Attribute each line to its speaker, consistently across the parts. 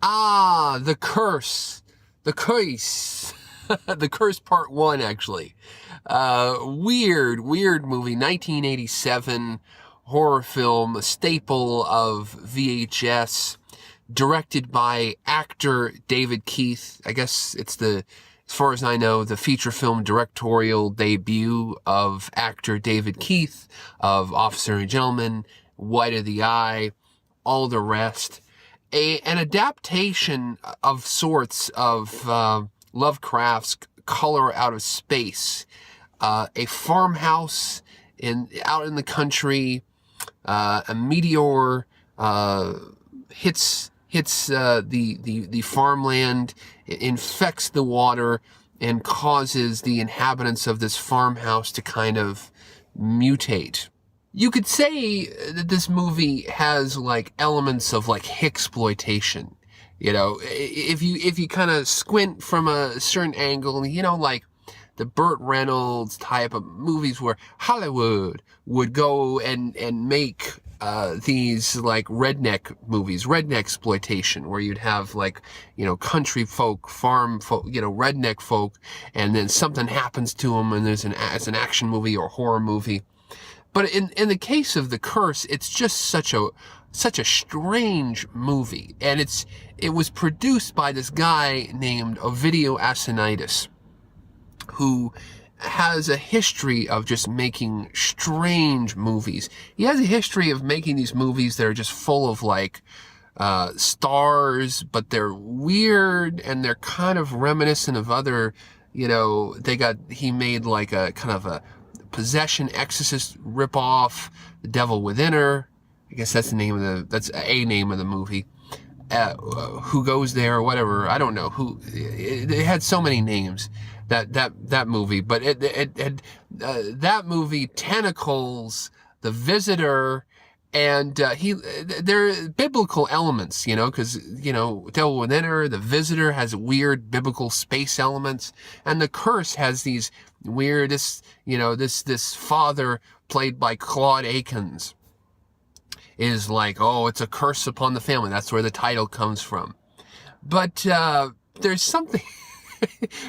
Speaker 1: Ah, The Curse. The Curse. The Curse Part 1, actually. Weird movie. 1987 horror film, a staple of VHS. Directed by actor David Keith. I guess it's as far as I know, the feature film directorial debut of actor David Keith of Officer and Gentleman, White of the Eye, all the rest. An adaptation of sorts of Lovecraft's Color Out of Space. A farmhouse out in the country. A meteor hits the farmland, it infects the water, and causes the inhabitants of this farmhouse to kind of mutate. You could say that this movie has like elements of like Hicksploitation. You know, if you kind of squint from a certain angle, you know, like the Burt Reynolds type of movies where Hollywood would go and make these like redneck movies, redneck exploitation, where you'd have like, you know, country folk, farm folk, you know, redneck folk, and then something happens to them, and it's an action movie or horror movie. But in the case of The Curse, it's just such a strange movie, and it was produced by this guy named Ovidio Assonitis, who has a history of just making strange movies. He has a history of making these movies that are just full of like stars, but they're weird and they're kind of reminiscent of other, you know, he made like a kind of a possession exorcist ripoff, The Devil Within Her. I guess that's a name of the movie. Who Goes There or whatever. I don't know it had so many names, that movie, but that movie, Tentacles, The Visitor, and they're biblical elements, you know, because, you know, Devil Within Her, The Visitor has weird biblical space elements, and The Curse has these weirdest, you know, this father played by Claude Akins is like, oh, it's a curse upon the family. That's where the title comes from. But there's something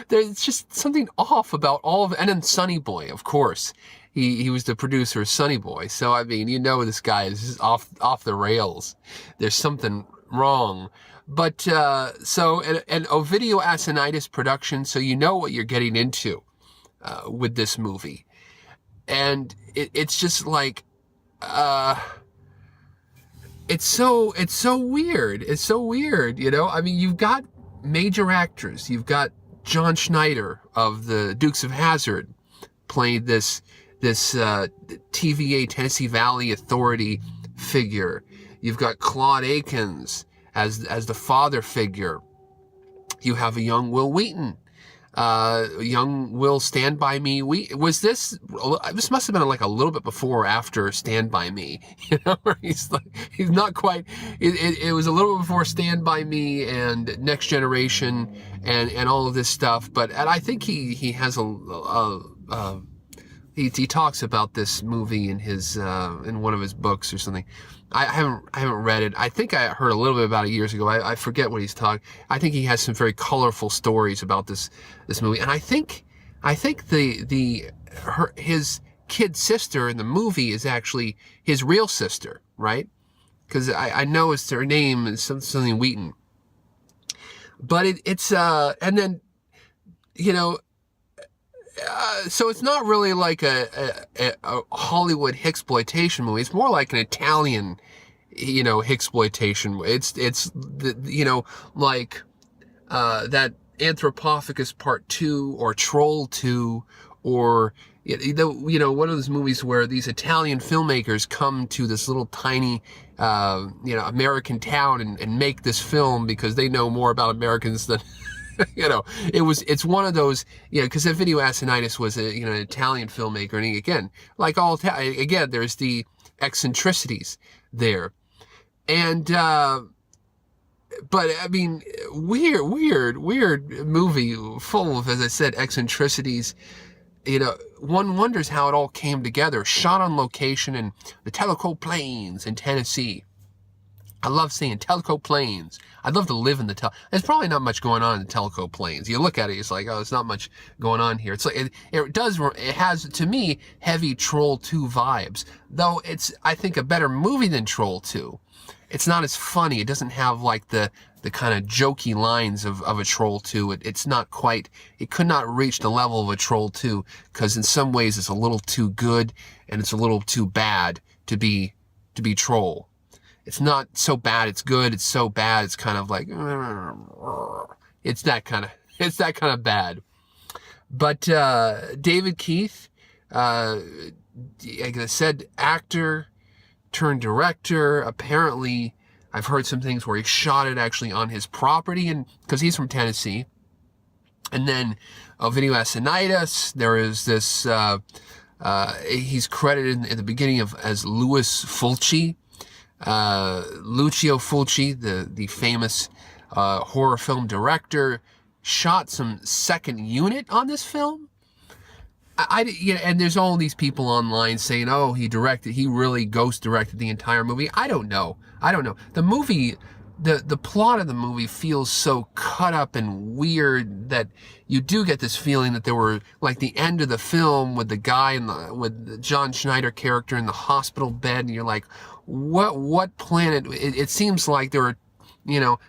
Speaker 1: there's just something off about all of it. And then Sonny Boy, of course. He was the producer of Sonny Boy. So, I mean, you know, this guy is just off the rails. There's something wrong. But, so an Ovidio Assonitis production, so you know what you're getting into, with this movie. And it's just like, it's so weird. It's so weird, you know? I mean, you've got major actors. You've got John Schneider of the Dukes of Hazzard played this TVA, Tennessee Valley Authority figure. You've got Claude Akins as the father figure. You have a young Will Wheaton. Young Will Stand By Me. This must have been like a little bit before or after Stand By Me, you know, where he's not quite, it was a little bit before Stand By Me and Next Generation and all of this stuff. And I think he has he talks about this movie in in one of his books or something. I haven't read it. I think I heard a little bit about it years ago. I forget what he's talking. I think he has some very colorful stories about this movie. And I think his kid sister in the movie is actually his real sister, right? Because I know it's her name is something Wheaton. But it's and then, you know, so it's not really like a Hollywood Hicksploitation movie. It's more like an Italian, you know, Hicksploitation. It's you know, like that Anthropophagus Part 2 or Troll 2 or, you know, one of those movies where these Italian filmmakers come to this little tiny, you know, American town and make this film because they know more about Americans than... You know, it's one of those, you know, because Ovidio Assonitis was an Italian filmmaker, and again, like again, there's the eccentricities there, and but I mean, weird movie full of, as I said, eccentricities. You know, one wonders how it all came together. Shot on location in the Tellico Plains in Tennessee. I love seeing Telco Plains. I'd love to live in the There's probably not much going on in Telco Plains. You look at it, it's like, oh, there's not much going on here. It's like, it has, to me, heavy Troll 2 vibes. Though it's, I think, a better movie than Troll 2. It's not as funny. It doesn't have, like, the kind of jokey lines of a Troll 2. It's not quite, it could not reach the level of a Troll 2, because in some ways it's a little too good, and it's a little too bad to be Troll. It's not so bad it's good, it's so bad it's kind of like, it's that kind of bad. But David Keith, like I said, actor turned director. Apparently, I've heard some things where he shot it actually on his property, and because he's from Tennessee. And then Ovidio Assonitis, there is this, he's credited in the beginning as Louis Fulci. Lucio Fulci, the famous horror film director, shot some second unit on this film. And there's all these people online saying, oh, he really ghost directed the entire movie. I don't know. The movie, the plot of the movie feels so cut up and weird that you do get this feeling that there were, like, the end of the film with the guy with the John Schneider character in the hospital bed, and you're like, what planet? It seems like there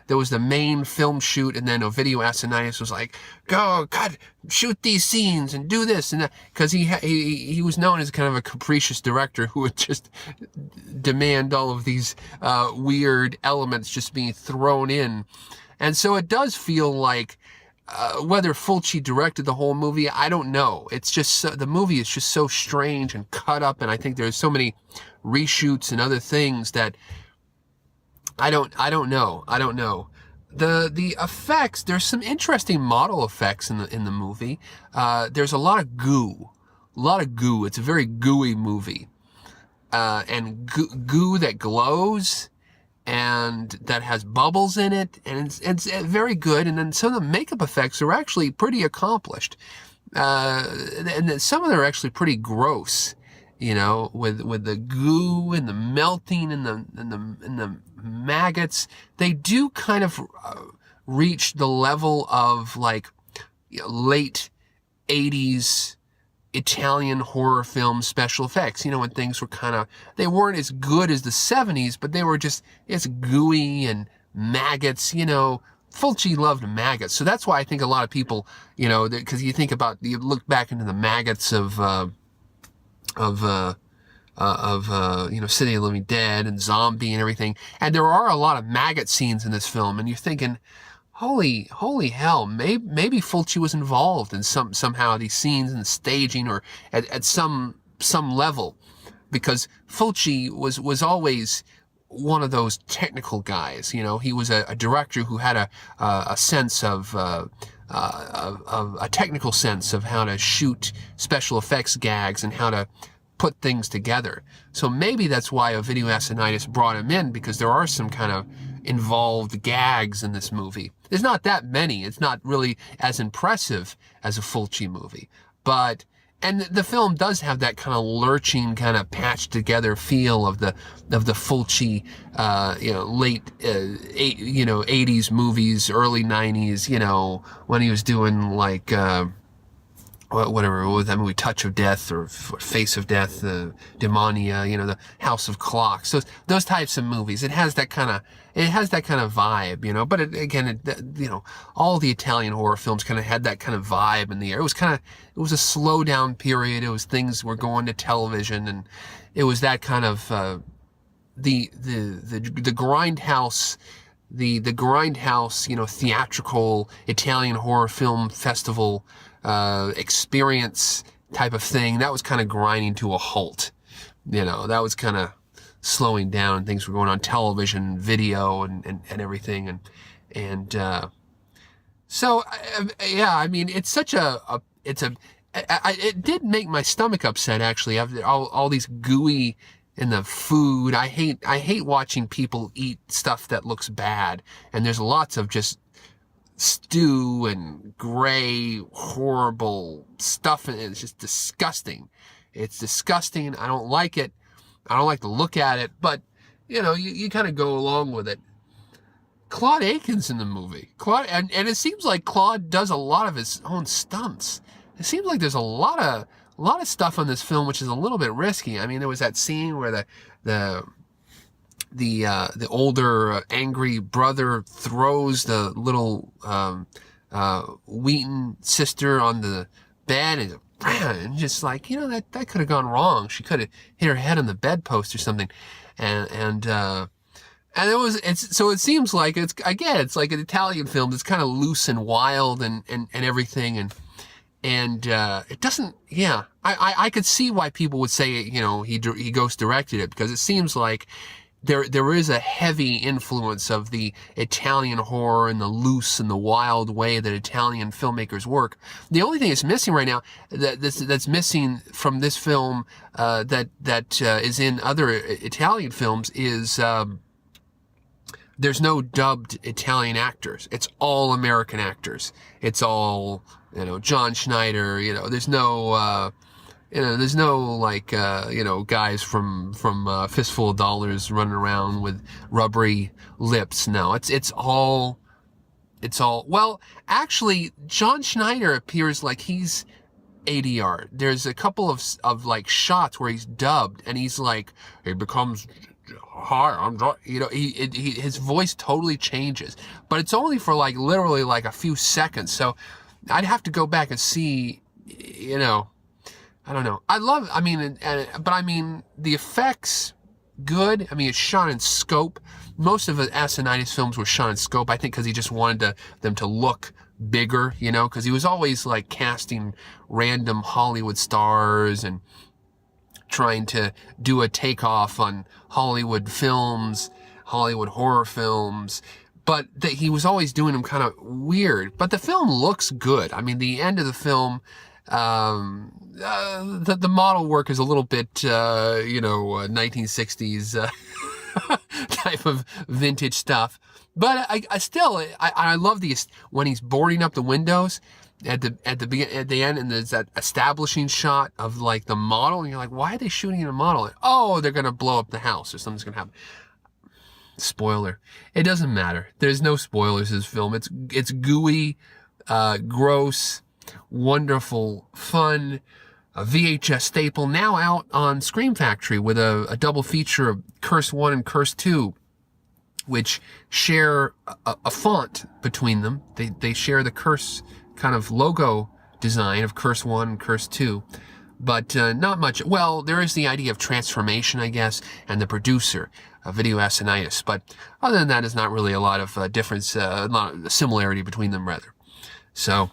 Speaker 1: was the main film shoot, and then Ovidio Assonitis was like, go, cut, shoot these scenes and do this and that, because he was known as kind of a capricious director who would just demand all of these weird elements just being thrown in. And so it does feel like, whether Fulci directed the whole movie, I don't know. It's just, the movie is just so strange and cut up, and I think there's so many reshoots and other things that I don't know. The effects, there's some interesting model effects in the movie. There's a lot of goo. It's a very gooey movie. And goo that glows and that has bubbles in it, and it's very good. And then some of the makeup effects are actually pretty accomplished. And some of them are actually pretty gross, with the goo and the melting and the maggots. They do kind of reach the level of, like, late 80s Italian horror film special effects, when things were they weren't as good as the 70s, but they were just, it's gooey and maggots, Fulci loved maggots. So that's why I think a lot of people, because you look back into the maggots of City of the Living Dead and Zombie and everything, and there are a lot of maggot scenes in this film, and you're thinking, holy hell, maybe Fulci was involved in somehow these scenes and staging, or at some level, because Fulci was always one of those technical guys. He was a director who had a sense of a technical sense of how to shoot special effects gags and how to put things together. So maybe that's why Ovidio Assonitis brought him in, because there are some kind of involved gags in this movie. There's not that many. It's not really as impressive as a Fulci movie. And the film does have that kind of lurching, kind of patched together feel of the Fulci, late 80s movies, early 90s, when he was doing, like, whatever, what was that movie, Touch of Death or Face of Death, Demonia, the House of Clocks, those types of movies. It has that kind of vibe, but again, all the Italian horror films kind of had that kind of vibe in the air. It was a slow down period. It was things were going to television, and it was that kind of, the grindhouse, the grindhouse, theatrical Italian horror film festival experience type of thing. That was kind of grinding to a halt. That was kind of slowing down, and things were going on television, video, and everything. So yeah, it's such it did make my stomach upset, actually, after all these gooey in the food. I hate watching people eat stuff that looks bad, and there's lots of just stew and gray, horrible stuff, and it's just disgusting. It's disgusting. I don't like it. I don't like to look at it, but you kind of go along with it. Claude Akins in the movie. And it seems like Claude does a lot of his own stunts. It seems like there's a lot of stuff on this film which is a little bit risky. I mean, there was that scene where the older angry brother throws the little Wheaton sister on the bed and just like, that could have gone wrong. She could have hit her head on the bedpost or something. And so it seems like it's like an Italian film that's kind of loose and wild and everything. And it doesn't, I could see why people would say, he ghost directed it, because it seems like there is a heavy influence of the Italian horror and the loose and the wild way that Italian filmmakers work. The only thing that's missing right now, that's missing from this film, that is in other Italian films is, there's no dubbed Italian actors. It's all American actors. It's all, John Schneider, there's no, like, guys from Fistful of Dollars running around with rubbery lips. No, it's all, well, actually, John Schneider appears like he's ADR. There's a couple of like shots where he's dubbed and he's like, he becomes, hi, I'm John, his voice totally changes, but it's only for like literally like a few seconds. So I'd have to go back and see, I don't know. But the effects, good. I mean, it's shot in scope. Most of the Assonitis films were shot in scope, I think, because he just wanted them to look bigger, because he was always like casting random Hollywood stars and trying to do a takeoff on Hollywood films, Hollywood horror films. But he was always doing them kind of weird. But the film looks good. I mean, the end of the film, the model work is a little bit, 1960s type of vintage stuff. But I love when he's boarding up the windows at the end, and there's that establishing shot of like the model, and you're like, why are they shooting a model? Oh, they're gonna blow up the house or something's gonna happen. Spoiler. It doesn't matter. There's no spoilers in this film. It's gooey, gross, wonderful, fun, a VHS staple, now out on Scream Factory with a double feature of Curse 1 and Curse 2, which share a font between them. They share the Curse kind of logo design of Curse 1 and Curse 2, but not much. Well, there is the idea of transformation, I guess, and the producer, Ovidio Assonitis, but other than that, there's not really a lot of difference, a lot of similarity between them, rather. So,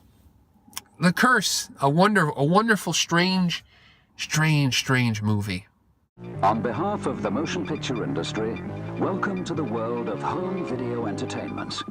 Speaker 1: The Curse, a wonderful, strange movie.
Speaker 2: On behalf of the motion picture industry, welcome to the world of home video entertainment.